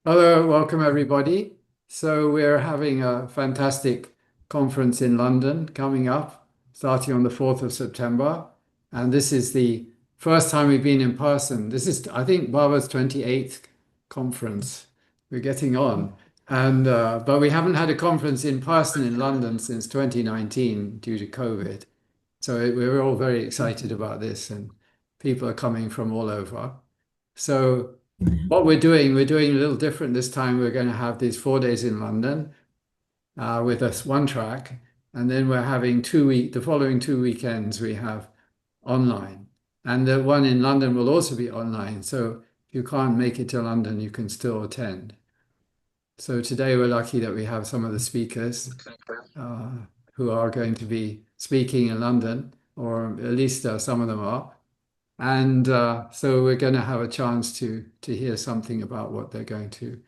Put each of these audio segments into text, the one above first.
Hello, welcome everybody. So we're having a fantastic conference in London coming up, starting on the 4th of September. And this is the first time we've been in person. This is, I think, BAVA's 28th conference. We're getting on. And but we haven't had a conference in person in London since 2019 due to COVID. So we're all very excited about this, and people are coming from all over. So what we're doing a little different this time. We're going to have these 4 days in London with us one track, and then we're having the following 2 weekends we have online, and the one in London will also be online. So if you can't make it to London, you can still attend. So today we're lucky that we have some of the speakers uh, who are going to be speaking in London, or at least some of them are. And so we're going to have a chance to hear something about what they're going to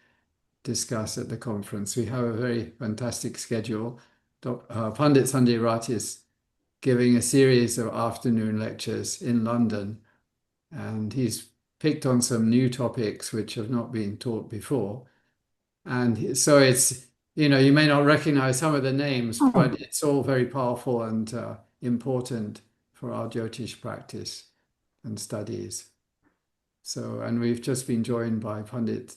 discuss at the conference. We have a very fantastic schedule. Pandit Sanjay Rath is giving a series of afternoon lectures in London, and he's picked on some new topics which have not been taught before. And so you may not recognize some of the names, but it's all very powerful and important for our Jyotish practice and studies. So, and we've just been joined by Pandit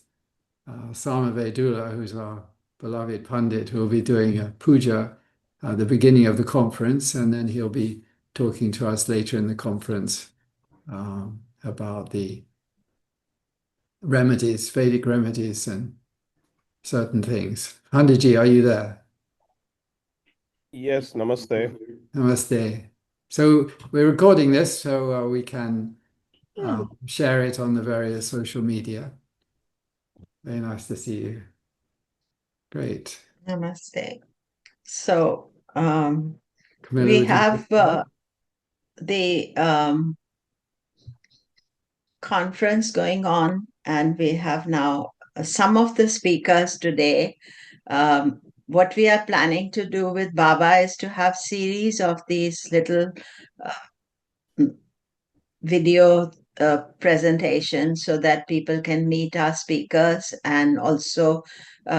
Samavedula, who's our beloved Pandit, who will be doing a puja at the beginning of the conference, and then he'll be talking to us later in the conference about the remedies, Vedic remedies, and certain things. Panditji, are you there? Yes, namaste. Namaste. So we're recording this so we can share it on the various social media. Very nice to see you. Great. Namaste. So Komilla, we would you have take the conference going on, and we have now some of the speakers today. What we are planning to do with BAVA is to have series of these little video presentations so that people can meet our speakers and also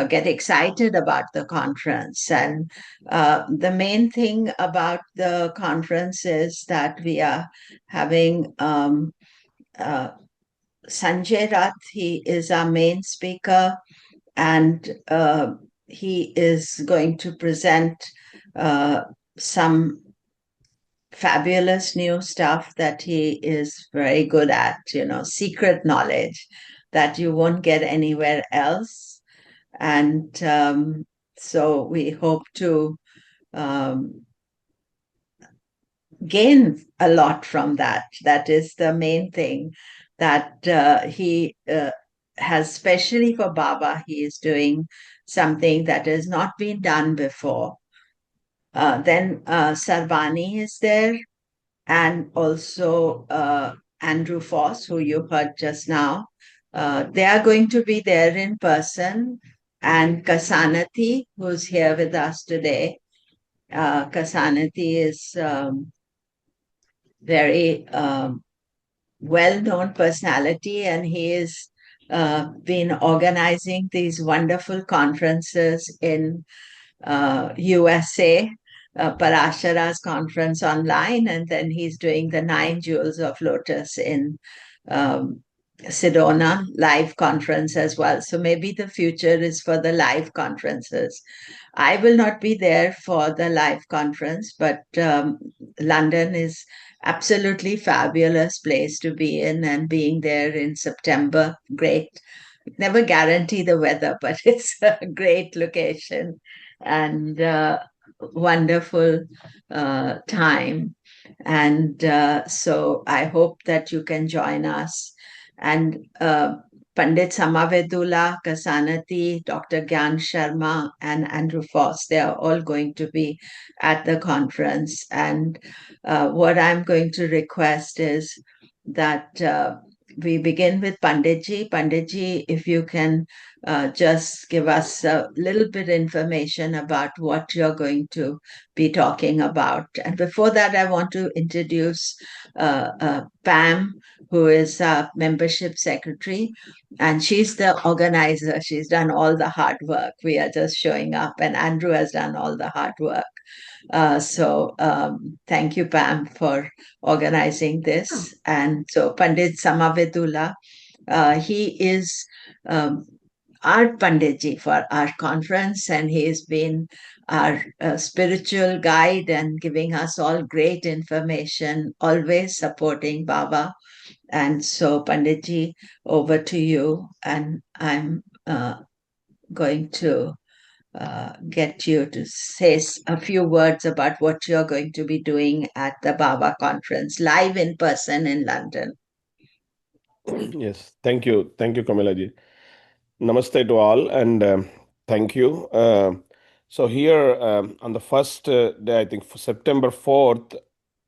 get excited about the conference. And the main thing about the conference is that we are having Sanjay Rath. He is our main speaker, and he is going to present some fabulous new stuff that he is very good at, secret knowledge that you won't get anywhere else. And so we hope to gain a lot from that. That is the main thing that he has, especially for BAVA, he is doing something that has not been done before. Then Sarbani is there, and also Andrew Foss, who you heard just now. They are going to be there in person, and Ksanati, who's here with us today. Ksanati is very well-known personality, and he has been organizing these wonderful conferences in USA, Parashara's conference online, and then he's doing the 9 Jewels of Lotus in Sedona live conference as well. So maybe the future is for the live conferences. I will not be there for the live conference, but London is absolutely fabulous place to be in, and being there in September, great. Never guarantee the weather, but it's a great location and wonderful time. And so I hope that you can join us. And Pandit Samavedula, Ksanati, Dr. Gyan Sharma, and Andrew Foss, they are all going to be at the conference. And what I'm going to request is that we begin with Panditji. Panditji, if you can just give us a little bit information about what you're going to be talking about. And before that, I want to introduce Pam, who is our membership secretary, and she's the organizer. She's done all the hard work. We are just showing up, and Andrew has done all the hard work. Thank you, Pam, for organizing this. And so Pandit Samavedula, he is our Panditji for our conference, and he has been our spiritual guide and giving us all great information, always supporting BAVA. And so, Panditji, over to you. And I'm going to get you to say a few words about what you're going to be doing at the BAVA conference, live in person in London. Yes, thank you. Thank you, Komilla ji. Namaste to all, and thank you. So here on the first day, I think for September 4th,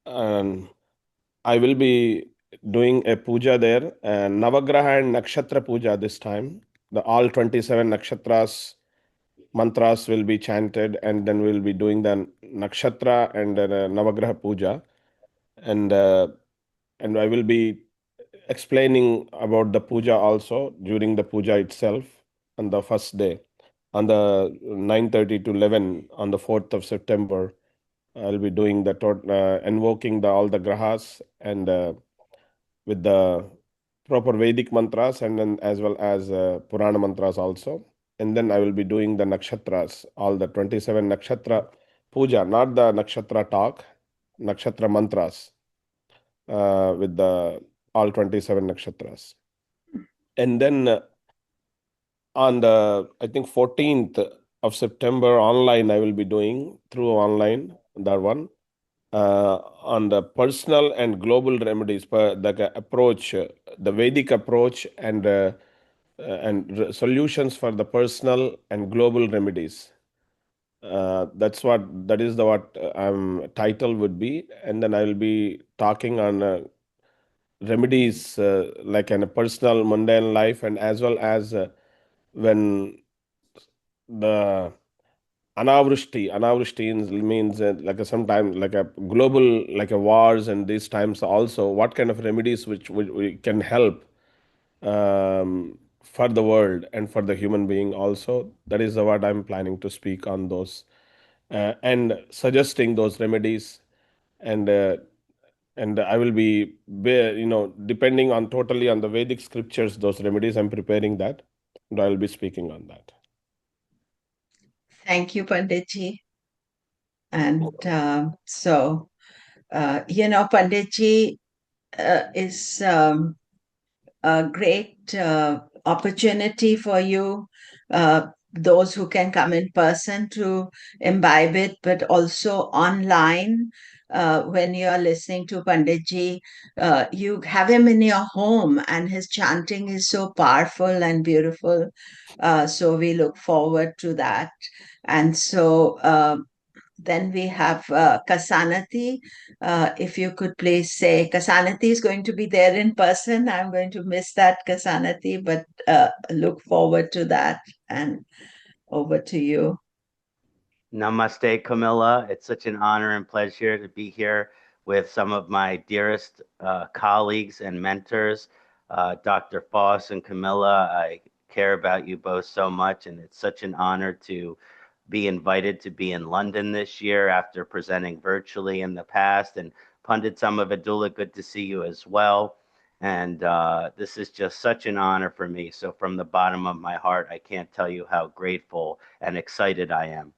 I will be doing a puja there, Navagraha and Nakshatra puja this time. The all 27 nakshatras, mantras will be chanted, and then we'll be doing the nakshatra and Navagraha puja. And I will be explaining about the puja also during the puja itself on the first day, on the 9:30 to 11 on the 4th of September. I'll be doing the invoking all the grahas and with the proper Vedic mantras, and then as well as Purana mantras also. And then I will be doing the nakshatras, all the 27 nakshatra puja, not the nakshatra talk, nakshatra mantras with the all 27 nakshatras. And then on the, I think 14th of September online, I will be doing through online that one on the personal and global remedies, the approach, the Vedic approach, and solutions for the personal and global remedies. That is the what title would be, and then I will be talking on remedies like in a personal mundane life, and as well as when the anavrushti means like a sometimes like a global like a wars, and these times also what kind of remedies which we can help for the world and for the human being also. That is what I'm planning to speak on those and suggesting those remedies, and I will be depending on totally on the Vedic scriptures, those remedies I'm preparing that, and I'll be speaking on that. Thank you, Panditji. And Panditji is a great opportunity for you, those who can come in person to imbibe it, but also online. When you're listening to Panditji, you have him in your home, and his chanting is so powerful and beautiful. So we look forward to that. And so then we have Ksanati. If you could please say, Ksanati is going to be there in person. I'm going to miss that, Ksanati, but look forward to that. And over to you. Namaste, Komilla. It's such an honor and pleasure to be here with some of my dearest colleagues and mentors, Dr. Foss and Komilla. I care about you both so much, and it's such an honor to be invited to be in London this year after presenting virtually in the past. And Pandit Samavedula, good to see you as well. And this is just such an honor for me. So from the bottom of my heart, I can't tell you how grateful and excited I am.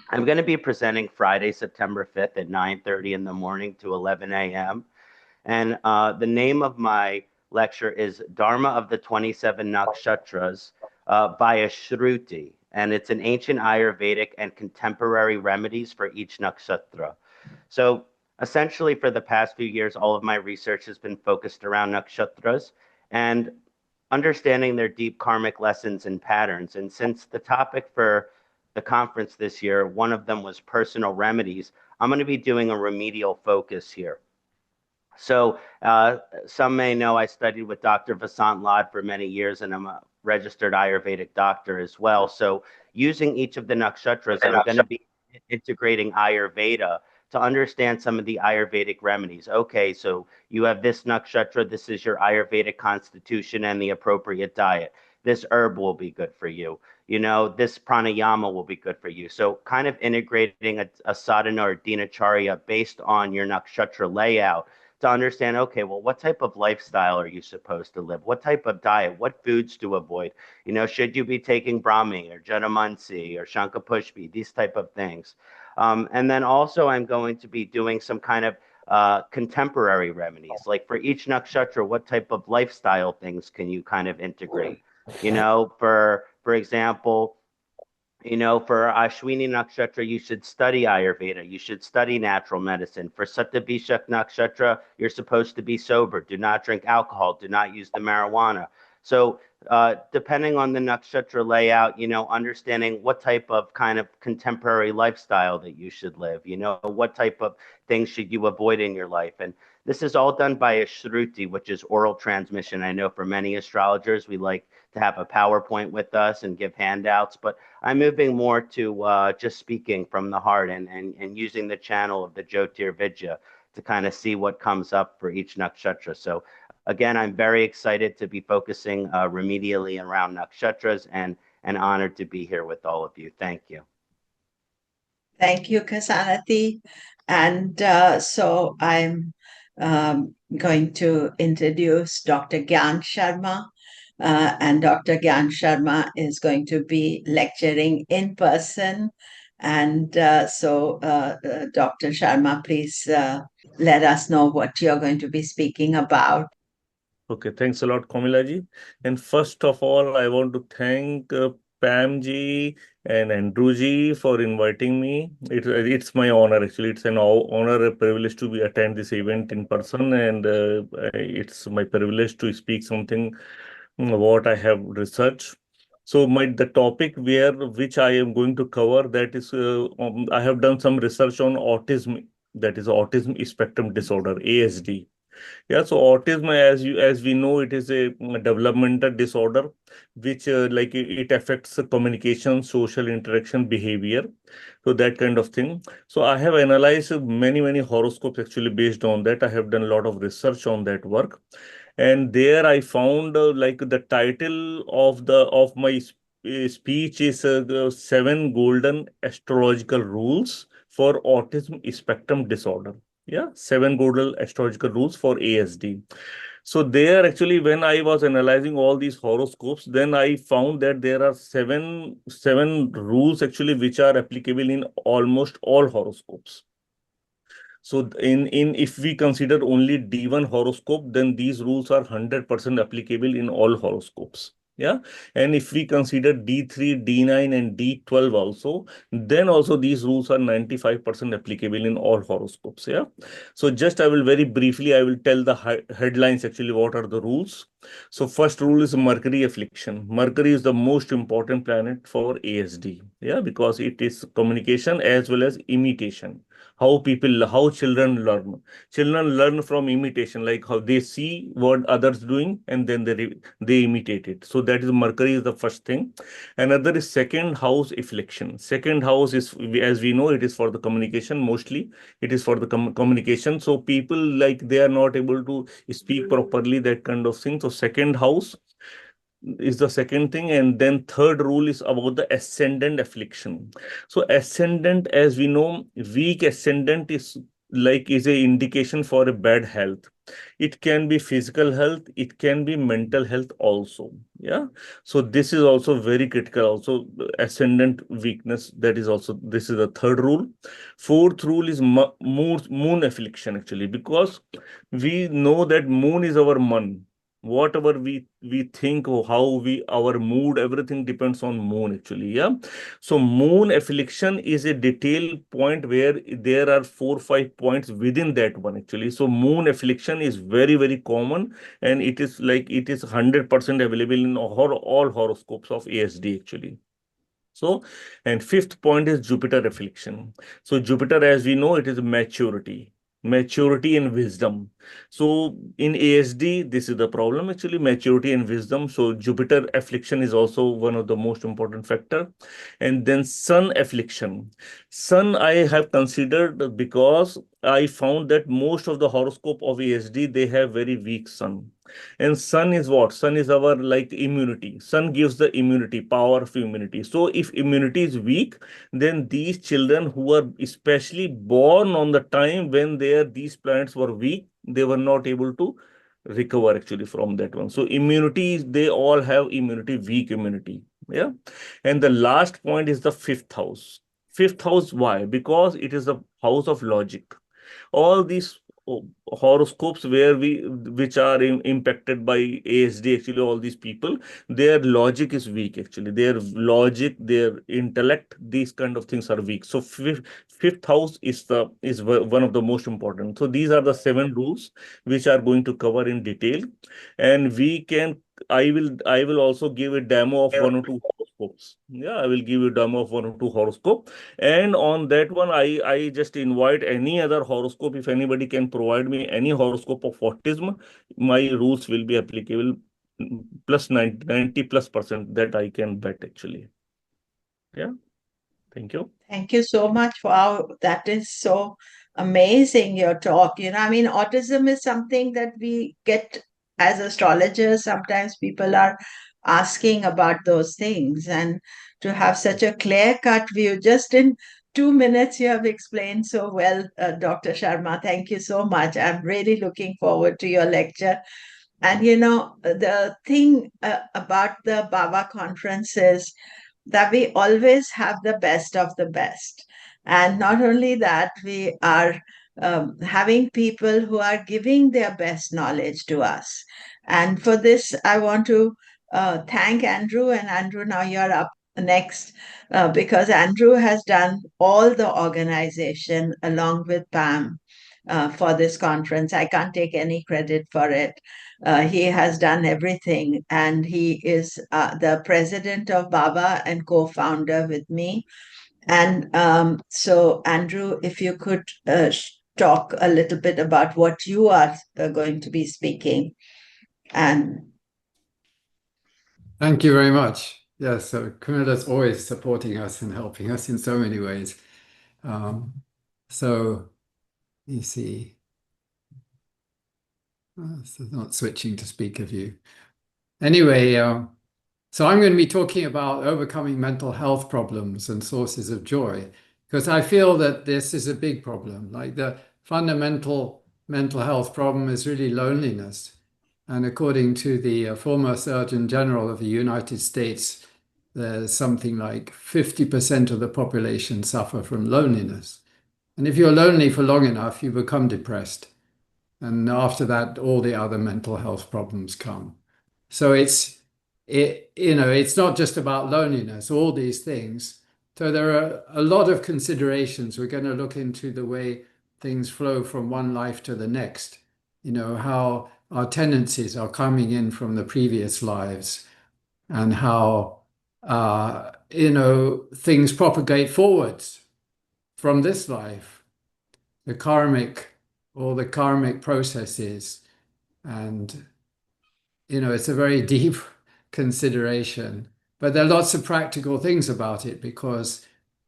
I'm going to be presenting Friday, September 5th at 9:30 in the morning to 11 a.m. And the name of my lecture is Dharma of the 27 Nakshatras via Shruti. And it's an ancient Ayurvedic and contemporary remedies for each nakshatra. So essentially for the past few years, all of my research has been focused around nakshatras and understanding their deep karmic lessons and patterns. And since the topic for the conference this year, one of them was personal remedies, I'm going to be doing a remedial focus here. So some may know I studied with Dr. Vasant Lad for many years, and I'm a registered Ayurvedic doctor as well. So using each of the nakshatras, I'm going to be integrating Ayurveda to understand some of the Ayurvedic remedies. Okay, so you have this nakshatra, this is your Ayurvedic constitution and the appropriate diet. This herb will be good for you. You know, this pranayama will be good for you. So kind of integrating a sadhana or dinacharya based on your nakshatra layout to understand, okay, well, what type of lifestyle are you supposed to live? What type of diet? What foods to avoid? You know, should you be taking Brahmi or Jatamansi or Shankapushpi, these type of things. And then also I'm going to be doing some kind of contemporary remedies. Like for each nakshatra, what type of lifestyle things can you kind of integrate? You know, for example, you know, for Ashwini Nakshatra, you should study Ayurveda. You should study natural medicine. For Satyabhishak Nakshatra, you're supposed to be sober. Do not drink alcohol. Do not use the marijuana. So depending on the nakshatra layout, you know, understanding what type of kind of contemporary lifestyle that you should live, you know, what type of things should you avoid in your life. And this is all done by a shruti, which is oral transmission. I know for many astrologers, we like to have a PowerPoint with us and give handouts, but I'm moving more to just speaking from the heart and using the channel of the Jyotir Vidya to kind of see what comes up for each nakshatra. So again, I'm very excited to be focusing remedially around nakshatras and honored to be here with all of you. Thank you. Thank you, Ksanati. And so I'm going to introduce Dr. Gyan Sharma. And Dr. Gyan Sharma is going to be lecturing in person. And Dr. Sharma, please let us know what you're going to be speaking about. Okay, thanks a lot, Komilla ji. And first of all, I want to thank Pam ji and Andrew ji for inviting me. It's my honor, actually. It's an honor, a privilege to attend this event in person, and it's my privilege to speak something what I have researched. So the topic which I am going to cover, that is, I have done some research on autism, that is autism spectrum disorder, ASD. Yeah, so autism, as we know, it is a developmental disorder which like it affects communication, social interaction, behavior, so that kind of thing. So I have analyzed many horoscopes actually based on that. I have done a lot of research on that work, and there I found like the title of my speech is the 7 golden astrological rules for autism spectrum disorder. Yeah, 7 golden astrological rules for ASD. So there actually, when I was analyzing all these horoscopes, then I found that there are seven rules actually which are applicable in almost all horoscopes. So in if we consider only D1 horoscope, then these rules are 100% applicable in all horoscopes. Yeah. And if we consider D3, D9, and D12 also, then also these rules are 95% applicable in all horoscopes. Yeah. So just I will very briefly, I will tell the headlines actually, what are the rules. So first rule is Mercury affliction. Mercury is the most important planet for ASD. Yeah, because it is communication as well as imitation. How children learn. Children learn from imitation, like how they see what others doing and then they imitate it. So that is Mercury is the first thing. Another is second house affliction. Second house is, as we know, it is for the communication. Mostly it is for the communication. So people, like, they are not able to speak properly, that kind of thing. So second house is the second thing. And then third rule is about the ascendant affliction. So ascendant, as we know, weak ascendant is a indication for a bad health. It can be physical health, it can be mental health also. Yeah, so this is also very critical. Also ascendant weakness, that is also, this is the third rule. Fourth rule is moon affliction, actually, because we know that moon is our man. Whatever we think, or how our mood, everything depends on moon, actually. Yeah, so moon affliction is a detailed point where there are 4-5 points within that one, actually. So moon affliction is very common, and it is 100% available in all horoscopes of ASD, actually. So, and fifth point is Jupiter affliction. So Jupiter, as we know, it is maturity. maturity and wisdom. So in ASD, this is the problem actually, maturity and wisdom. So Jupiter affliction is also one of the most important factor. And then Sun affliction. Sun I have considered because I found that most of the horoscope of ASD, they have very weak Sun. And Sun is what? Sun is our like immunity. Sun gives the immunity, power of immunity. So if immunity is weak, then these children who are especially born on the time when these planets were weak, they were not able to recover actually from that one. So immunity, they all have immunity, weak immunity. Yeah. And the last point is the fifth house. Fifth house, why? Because it is the house of logic. All these horoscopes which are impacted by ASD, actually all these people, their logic is weak actually. Their logic, their intellect, these kind of things are weak. So fifth house is one of the most important. So these are the 7 rules which are going to cover in detail, and I will also give a demo of 1 or 2 horoscopes. Yeah, I will give you a demo of 1 or 2 horoscope. And on that one, I just invite any other horoscope. If anybody can provide me any horoscope of autism, my rules will be applicable plus 90+% that I can bet actually. Yeah. Thank you. Thank you so much. Wow, that is so amazing, your talk. I mean, autism is something that we get as astrologers. Sometimes people are asking about those things, and to have such a clear-cut view, just in 2 minutes, you have explained so well, Dr. Sharma. Thank you so much. I'm really looking forward to your lecture. And the thing about the BAVA conference is that we always have the best of the best. And not only that, we are having people who are giving their best knowledge to us. And for this, I want to thank Andrew. And Andrew, now you're up next, because Andrew has done all the organization along with Pam for this conference. I can't take any credit for it. He has done everything, and he is the president of BAVA and co-founder with me. And so, Andrew, if you could talk a little bit about what you are going to be speaking. And thank you very much. Yes, so Komilla's always supporting us and helping us in so many ways. So you see, so not switching to speaker view. Anyway, so I'm going to be talking about overcoming mental health problems and sources of joy, because I feel that this is a big problem. Like the fundamental mental health problem is really loneliness. And according to the former Surgeon General of the United States, there's something like 50% of the population suffer from loneliness. And if you're lonely for long enough, you become depressed. And after that, all the other mental health problems come. So it's not just about loneliness, all these things. So there are a lot of considerations. We're going to look into the way things flow from one life to the next, how our tendencies are coming in from the previous lives, and how, things propagate forwards from this life, all the karmic processes. And, it's a very deep consideration, but there are lots of practical things about it, because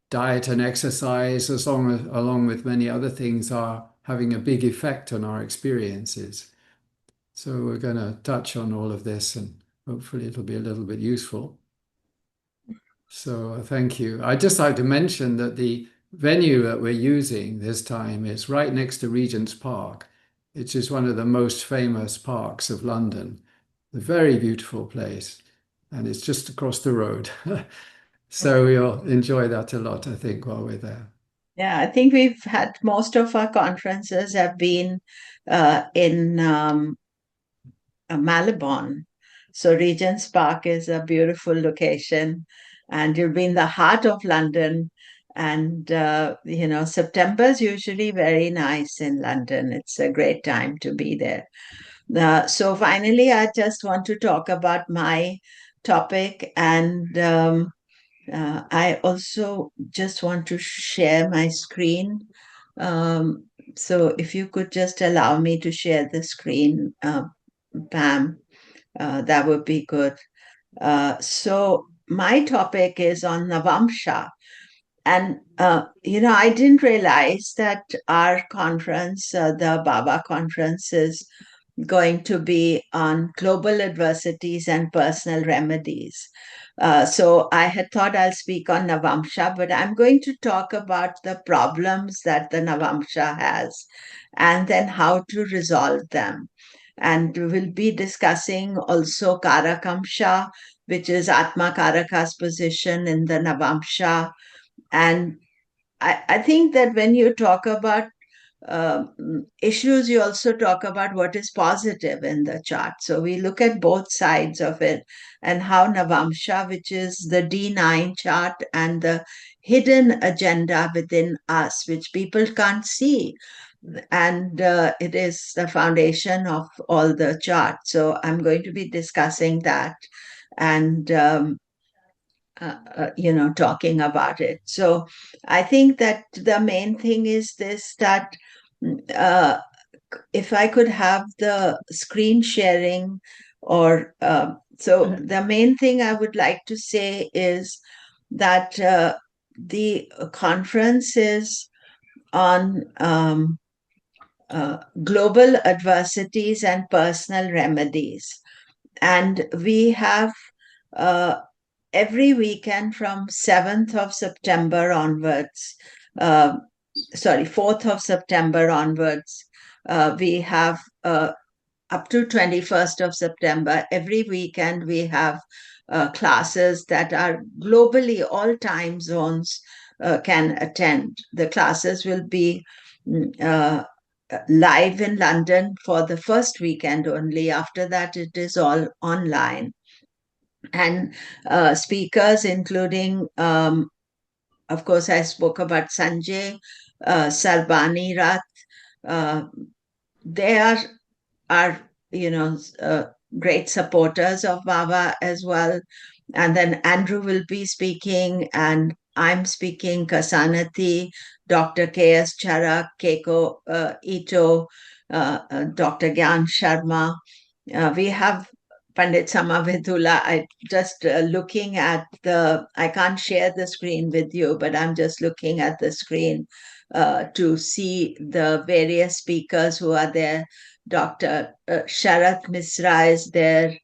diet and exercise, along with many other things, are having a big effect on our experiences. So we're going to touch on all of this, and hopefully it'll be a little bit useful. So thank you. I'd just like to mention that the venue that we're using this time is right next to Regents Park, which is one of the most famous parks of London. A very beautiful place, and it's just across the road. So we'll enjoy that a lot, I think, while we're there. yeah, I think we've had most of our conferences have been in Malibon. So Regents Park is a beautiful location, and you'll be in the heart of London. And, September is usually very nice in London. It's a great time to be there. So finally, I just want to talk about my topic, and I also just want to share my screen So if you could just allow me to share the screen, Pam, that would be good. So my topic is on Navamsha. And, I didn't realize that our conference, the BAVA conference, is going to be on global adversities and personal remedies. So I had thought I'll speak on Navamsha, but I'm going to talk about the problems that the Navamsha has and then how to resolve them. And we'll be discussing also Karakamsha, which is Atma Karaka's position in the Navamsha. And I think that when you talk about issues, you also talk about what is positive in the chart. So we look at both sides of it and how Navamsha, which is the D9 chart and the hidden agenda within us, which people can't see. And it is the foundation of all the charts. So I'm going to be discussing that and talking about it. So I think that the main thing is this, that if I could have the screen sharing, or so the main thing I would like to say is that the conference is on global adversities and personal remedies. And we have every weekend from 7th of September onwards, 4th of September onwards, we have up to 21st of September, every weekend we have classes that are globally, all time zones can attend. The classes will be live in London for the first weekend only. After that, it is all online. And speakers including, of course, I spoke about Sanjay, Sarbani Rath. They are great supporters of BAVA as well. And then Andrew will be speaking, and I'm speaking, Ksanati, Dr. KS Charak, Keiko, Ito, Dr. Gyan Sharma. We have Pandit Samavedula. I just looking at I can't share the screen with you, but I'm just looking at the screen to see the various speakers who are there. Dr. Sharat Misra is there.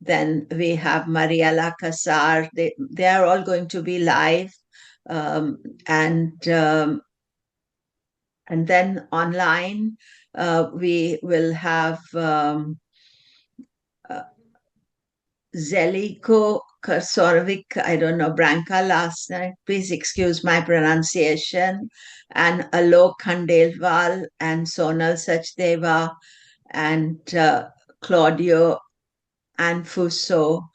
Then we have Mariella Cassar. They are all going to be live. And then online, we will have Zeljko Krgovic, I don't know, Branka Larsen, please excuse my pronunciation, and Alok Khandewal and Sonal Sachdeva and Claudia Anfuso,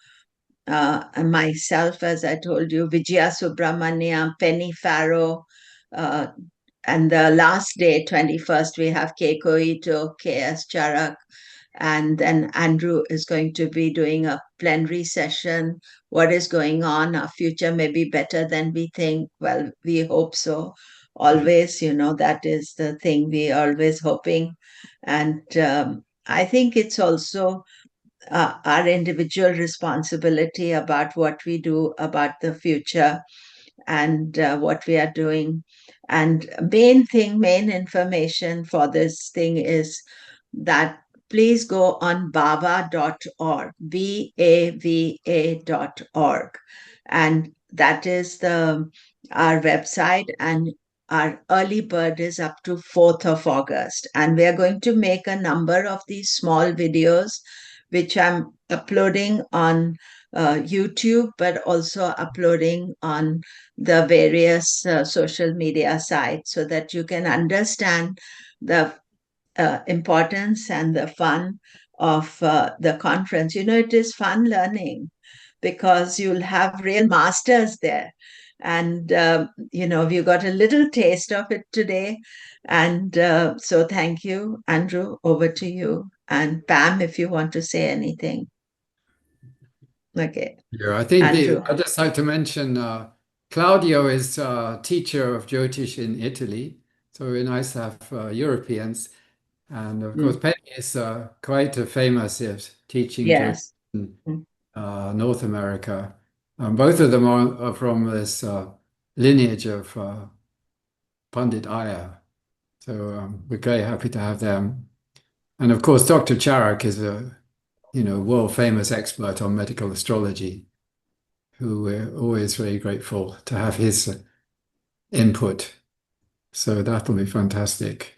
and myself, as I told you, Vijaya Subramanian, Penny Farrow, and the last day, 21st, we have Keiko, KS Charak, and then Andrew is going to be doing a plenary session. What is going on? Our future may be better than we think. Well, we hope so. Always, that is the thing we always hoping. And I think it's also our individual responsibility about what we do about the future and what we are doing. And main information for this thing is that please go on bava.org, BAVA.org. And that is our website, and our early bird is up to 4th of August. And we are going to make a number of these small videos, which I'm uploading on YouTube, but also uploading on the various social media sites so that you can understand the importance and the fun of the conference. It is fun learning because you'll have real masters there. And, you got a little taste of it today. And so thank you, Andrew, over to you. And Pam, if you want to say anything. Okay. Yeah, I think Andrew. I'd just like to mention Claudio is a teacher of Jyotish in Italy. So it'd be nice to have Europeans. And of course, Penny is quite famous at teaching Yes. in North America. Both of them are from this lineage of Pandit Iyer. So we're very happy to have them. And of course, Dr. Charak is a world famous expert on medical astrology, who we're always very grateful to have his input. So that'll be fantastic.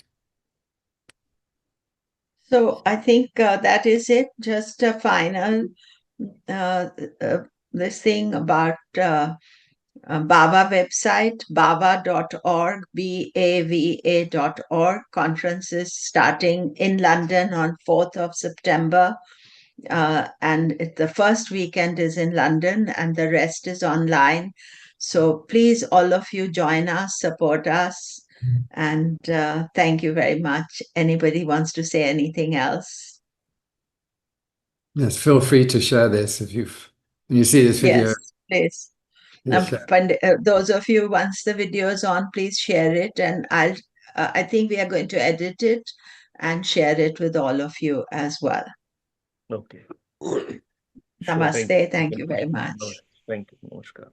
So I think that is it. Just a final this thing about BAVA website, bava.org, BAVA.org. Conferences starting in London on 4th of September. And the first weekend is in London and the rest is online. So please, all of you, join us, support us. And thank you very much. Anybody wants to say anything else? Yes, feel free to share this when you see this video. Yes, please. Yes, Those of you, once the video is on, please share it. And I think we are going to edit it and share it with all of you as well. Okay. Namaste. Thank you very much. Thank you. Namaskar.